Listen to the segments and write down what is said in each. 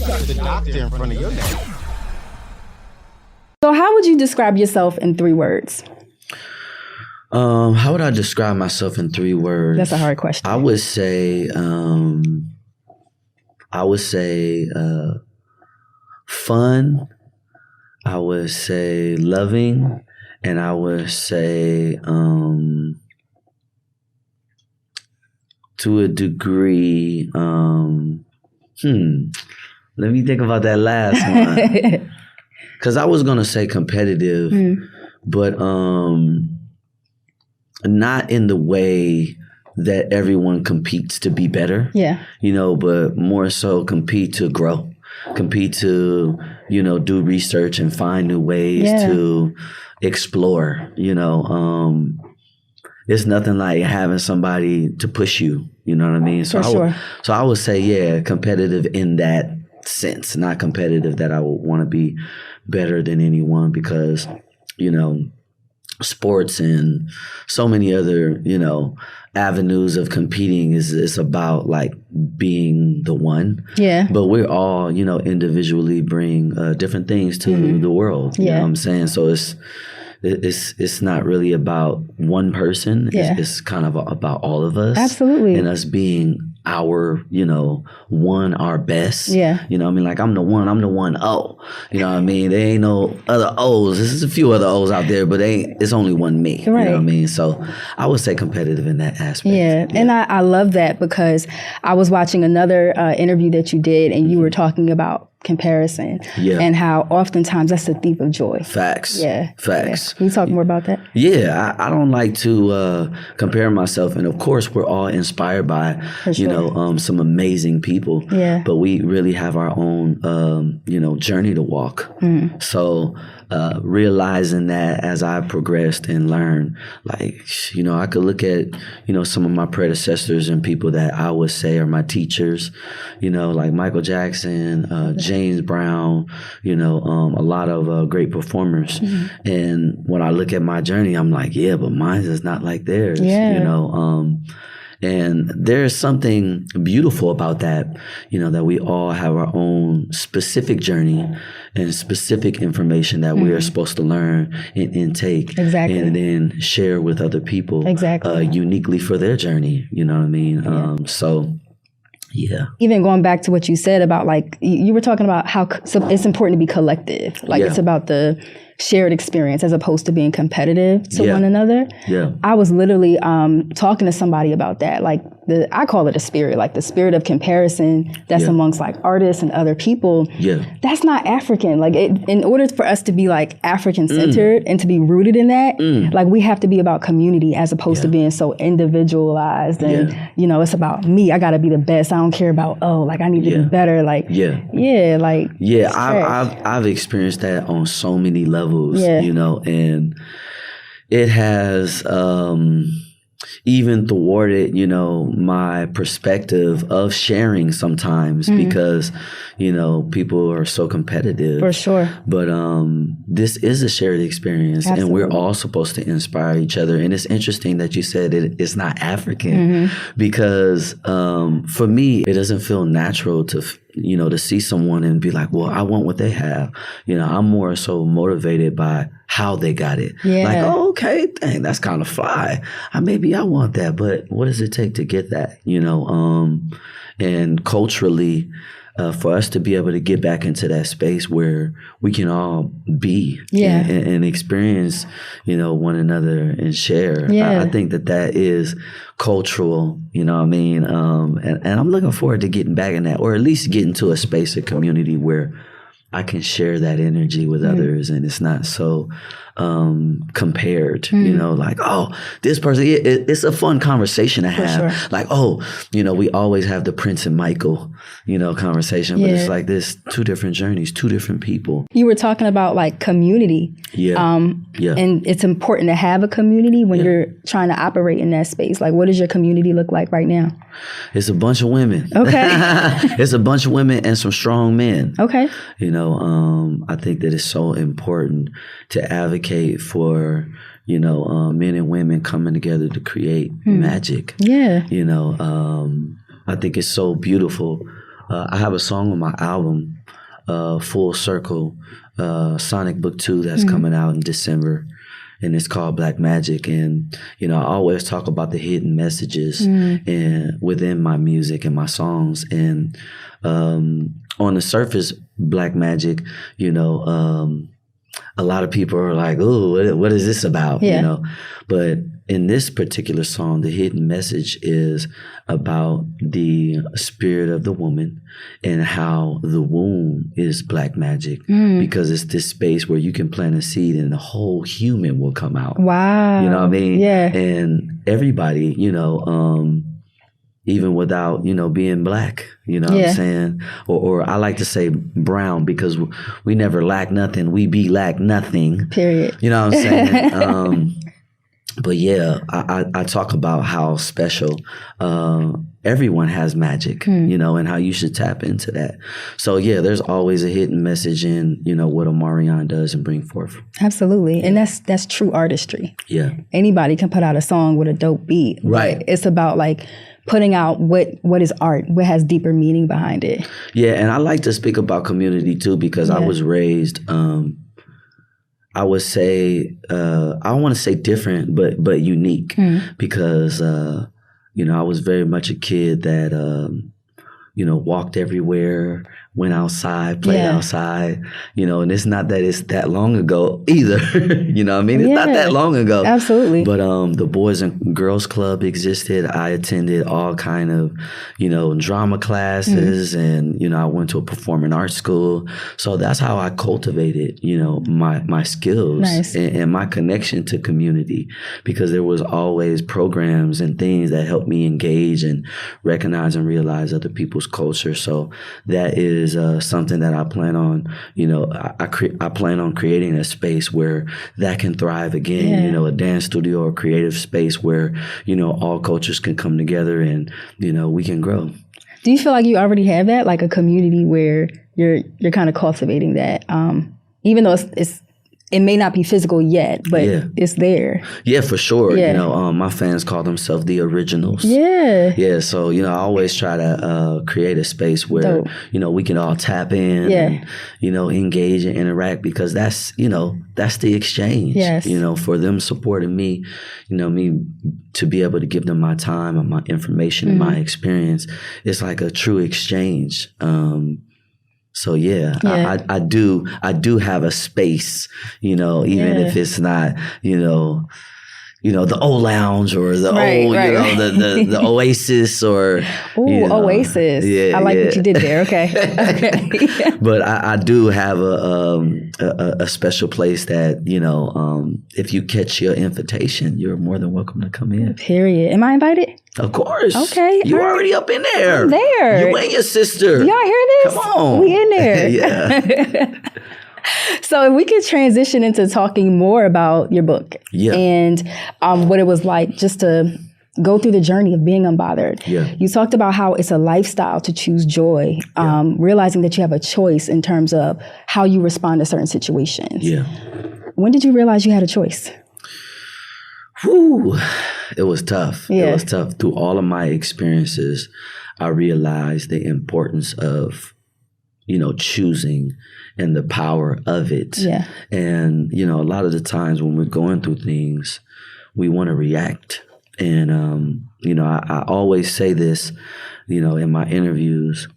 the doctor in front of your name. So how would you describe yourself in 3 words? How would I describe myself in 3 words? That's a hard question. I would say fun. I would say loving, and I would say to a degree. Let me think about that last one. Because I was gonna say competitive, but not in the way that everyone competes to be better. Yeah. But more so compete to grow, compete to, do research and find new ways to explore. It's nothing like having somebody to push you. You know what I mean? So I would say, competitive in that sense, not competitive that I would want to be better than anyone, because, sports and so many other, avenues of competing is about like being the one. Yeah. But we're all, individually bring different things to the world. You know what I'm saying? So it's not really about one person. It's kind of about all of us. Absolutely. And us being our, one, our best. Yeah. I mean, like I'm the one O. You know what I mean? There ain't no other O's. There's a few other O's out there, but it's only one me. Right. You know what I mean? So I would say competitive in that aspect. Yeah. And I love that, because I was watching another interview that you did, and you were talking about comparison and how oftentimes that's the thief of joy. Facts. Yeah. Facts. Yeah. Can you talk more about that? Yeah. I don't like to compare myself. And of course, we're all inspired by, some amazing people. Yeah. But we really have our own, journey to walk. So realizing that as I progressed and learned, like, I could look at, some of my predecessors and people that I would say are my teachers, like Michael Jackson, James Brown, a lot of great performers. And when I look at my journey, I'm like, but mine is not like theirs, and there's something beautiful about that, that we all have our own specific journey and specific information that we are supposed to learn and intake. Exactly. And then share with other people. Exactly. Uniquely for their journey. You know what I mean? Yeah. Even going back to what you said about, like, you were talking about how it's important to be collective. Like, it's about the shared experience as opposed to being competitive to one another. Yeah. I was literally talking to somebody about that. Like, I call it a spirit, like the spirit of comparison that's amongst like artists and other people. Yeah. That's not African. Like, in order for us to be like African centered and to be rooted in that, like, we have to be about community as opposed to being so individualized and, it's about me. I got to be the best. I don't care about, I need to be better. Like, I've experienced that on so many levels, and it has, even thwarted, my perspective of sharing sometimes because, people are so competitive. For sure. But this is a shared experience. Absolutely. And we're all supposed to inspire each other. And it's interesting that you said it's not African because for me, it doesn't feel natural to see someone and be like, well, I want what they have. I'm more so motivated by how they got it. Yeah. Like, okay, dang, that's kind of fly. Maybe I want that, but what does it take to get that? And culturally, for us to be able to get back into that space where we can all be and experience, one another and share. Yeah. I think that is cultural, you know what I mean? And I'm looking forward to getting back in that, or at least getting to a space of community where I can share that energy with others, and it's not so compared, like, this person, it's a fun conversation to have. Sure. Like, we always have the Prince and Michael, conversation, but it's like there's 2 different journeys, 2 different people. You were talking about like community. Yeah. And it's important to have a community when you're trying to operate in that space. Like, what does your community look like right now? It's a bunch of women. Okay. It's a bunch of women and some strong men. Okay. I think that it's so important to advocate for, men and women coming together to create magic. Yeah. I think it's so beautiful I have a song on my album, Full Circle, Sonic Book 2, that's coming out in December. And it's called Black Magic. And, you know, I always talk about the hidden messages and within my music and my songs. And on the surface, Black Magic, you know, a lot of people are like, oh, what is this about? You know, but in this particular song, the hidden message is about the spirit of the woman and how the womb is black magic because it's this space where you can plant a seed and the whole human will come out. Wow. You know what I mean? Yeah. And everybody, you know, even without, you know, being black, you know what I'm saying? Or I like to say brown because we never lack nothing. We be lack nothing. Period. You know what I'm saying? But yeah, I talk about how special everyone has magic, you know, and how you should tap into that. So yeah, there's always a hidden message in, you know, what Omarion does and bring forth. Absolutely. And that's true artistry. Yeah. Anybody can put out a song with a dope beat. Right. It's about like putting out what is art, what has deeper meaning behind it. Yeah, and I like to speak about community too because I was raised I would say, I don't want to say different, but unique because, you know, I was very much a kid that, you know, walked everywhere, went outside, played outside, you know, and it's not that it's that long ago either. You know what I mean? It's not that long ago. Absolutely. But the Boys and Girls Club existed. I attended all kind of, you know, drama classes and, you know, I went to a performing arts school. So that's how I cultivated, you know, my skills and my connection to community because there was always programs and things that helped me engage and recognize and realize other people's culture. So that is something that I plan on, you know, I plan on creating a space where that can thrive again, you know, a dance studio or creative space where, you know, all cultures can come together and, you know, we can grow. Do you feel like you already have that, like a community where you're kind of cultivating that, even though it may not be physical yet, but it's there. Yeah, for sure. You know, my fans call themselves the originals. Yeah. Yeah. So, you know, I always try to create a space where, you know, we can all tap in and, you know, engage and interact because that's, you know, that's the exchange. Yes. You know, for them supporting me, you know, me to be able to give them my time and my information and my experience. It's like a true exchange. So I do have a space, you know, even if it's not, you know, the old lounge or the old, you know, the Oasis or Oasis. Yeah, I like what you did there. Okay. But I do have a special place that, you know, if you catch your invitation, you're more than welcome to come in. Period. Am I invited? Of course. Okay. You already up in there. I'm there. You and your sister. Y'all hear this? Come on. We in there. So if we could transition into talking more about your book and what it was like just to go through the journey of being unbothered. Yeah. You talked about how it's a lifestyle to choose joy, realizing that you have a choice in terms of how you respond to certain situations. Yeah. When did you realize you had a choice? Whew. It was tough. Yeah. It was tough. Through all of my experiences, I realized the importance of, you know, choosing and the power of it. Yeah. And, you know, a lot of the times when we're going through things, we want to react. And, you know, I always say this, you know, in my interviews,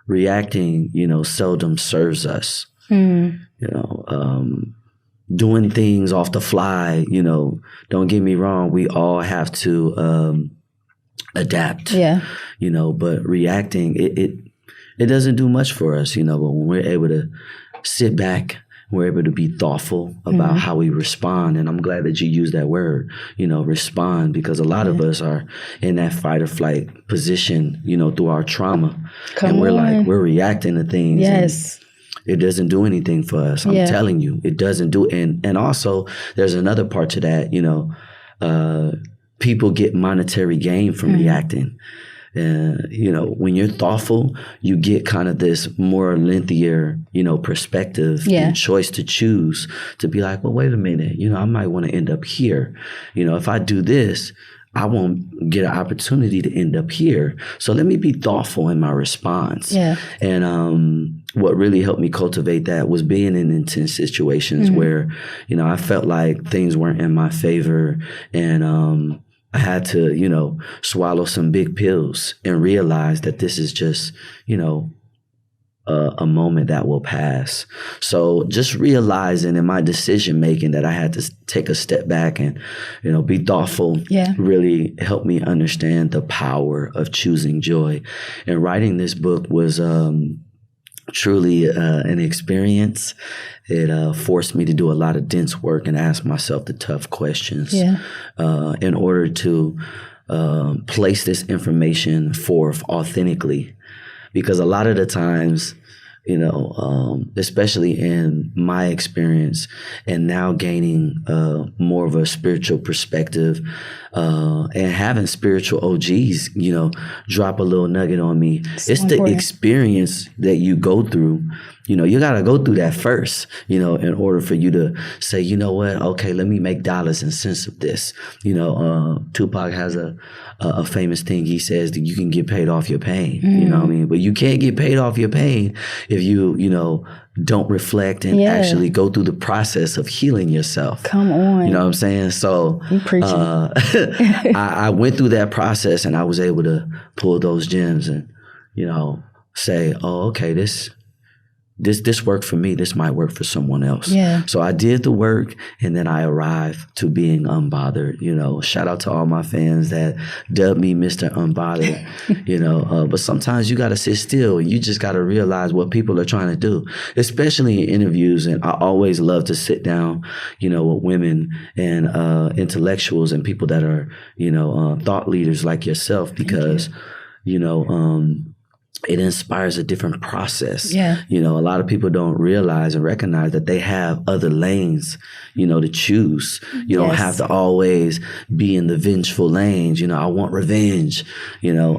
reacting, you know, seldom serves us. You know, doing things off the fly, you know, don't get me wrong, we all have to adapt. Yeah. You know, but reacting, it doesn't do much for us, you know, but when we're able to sit back, we're able to be thoughtful about how we respond. And I'm glad that you used that word, you know, respond, because a lot of us are in that fight or flight position, you know, through our trauma. And we're reacting to things. Yes. It doesn't do anything for us. I'm telling you, it doesn't do. And also there's another part to that, you know, people get monetary gain from reacting. You know, when you're thoughtful, you get kind of this more lengthier, you know, perspective and choice to choose to be like, well, wait a minute, you know, I might want to end up here. You know, if I do this, I won't get an opportunity to end up here. So let me be thoughtful in my response. Yeah. And what really helped me cultivate that was being in intense situations where, you know, I felt like things weren't in my favor, and I had to, you know, swallow some big pills and realize that this is just, you know, a moment that will pass. So just realizing in my decision making that I had to take a step back and, you know, be thoughtful really helped me understand the power of choosing joy. And writing this book was truly an experience. It forced me to do a lot of dense work and ask myself the tough questions in order to place this information forth authentically. Because a lot of the times, you know, especially in my experience and now gaining more of a spiritual perspective and having spiritual OGs, you know, drop a little nugget on me. It's the experience that you go through. You know, you got to go through that first, you know, in order for you to say, you know what, okay, let me make dollars and cents of this. You know, Tupac has a famous thing. He says that you can get paid off your pain, you know what I mean? But you can't get paid off your pain if you know, don't reflect and actually go through the process of healing yourself. Come on. You know what I'm saying? So I went through that process, and I was able to pull those gems and, you know, say, oh, okay, this worked for me. This might work for someone else. Yeah. So I did the work, and then I arrived to being unbothered. You know, shout out to all my fans that dubbed me Mr. Unbothered. You know, but sometimes you got to sit still, and you just got to realize what people are trying to do, especially in interviews. And I always love to sit down, you know, with women and intellectuals and people that are, you know, thought leaders like yourself, because, you know, it inspires a different process. Yeah. You know, a lot of people don't realize and recognize that they have other lanes, you know, to choose. You don't have to always be in the vengeful lanes. You know, I want revenge, you know,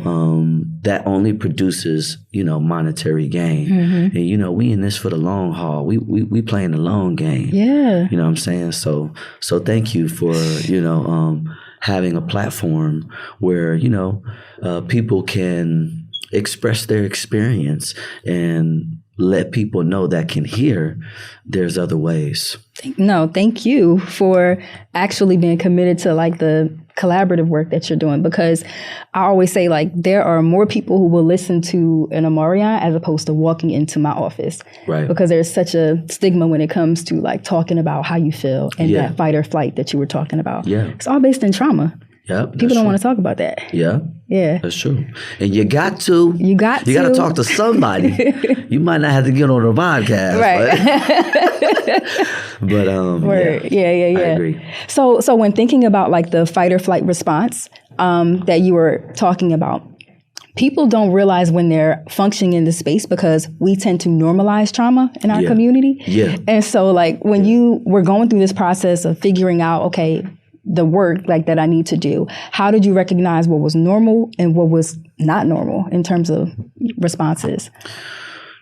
that only produces, you know, monetary gain. And, you know, we in this for the long haul. We playing the long game. Yeah. You know what I'm saying? So thank you for, you know, having a platform where, you know, people can express their experience and let people know that can hear there's other ways. No, thank you for actually being committed to like the collaborative work that you're doing, because I always say like there are more people who will listen to an Omarion as opposed to walking into my office. Right. Because there's such a stigma when it comes to like talking about how you feel and that fight or flight that you were talking about. Yeah. It's all based in trauma. Yep, people don't want to talk about that. Yeah. Yeah. That's true. And you got to. You got to talk to somebody. You might not have to get on the podcast. Right. But Yeah. I agree. So when thinking about like the fight or flight response that you were talking about, people don't realize when they're functioning in the space, because we tend to normalize trauma in our community. Yeah. And so like when you were going through this process of figuring out, okay, the work like that I need to do, how did you recognize what was normal and what was not normal in terms of responses?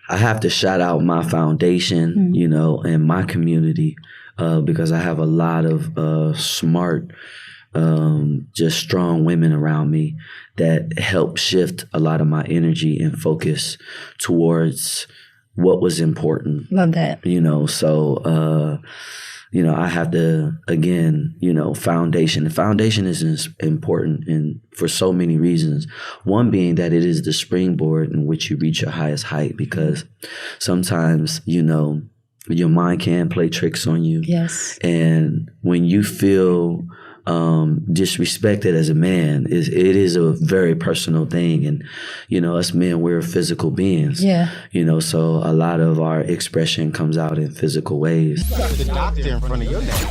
I have to shout out my foundation, you know, and my community, because I have a lot of smart, just strong women around me that help shift a lot of my energy and focus towards what was important. Love that. You know, so you know, I have to, again, you know, foundation. The foundation is important and for so many reasons. One being that it is the springboard in which you reach your highest height, because sometimes, you know, your mind can play tricks on you. Yes. And when you feel disrespected as a man, it is a very personal thing. And, you know, us men, we're physical beings. Yeah. You know, so a lot of our expression comes out in physical ways. You got the doctor in front of your name.